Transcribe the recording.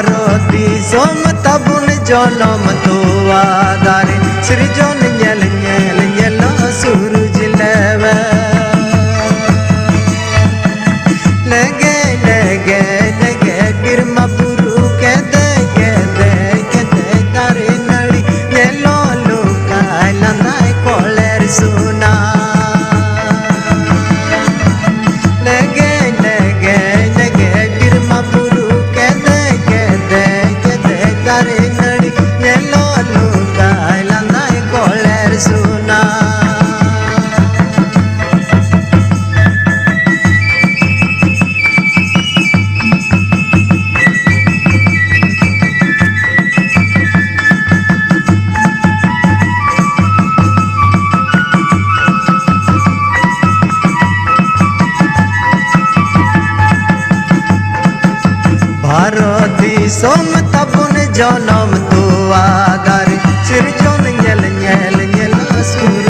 Roti som tabun jonom tua dari sirjon nyel nyel nyelo suruj lewe lege lege lege girma puru kede kede kede dari nali nyelo luka lanai koler suna lege lege lege girma puru kede kede kede dari nali nyelo luka lanai koler suna Roti som tabun jonom tua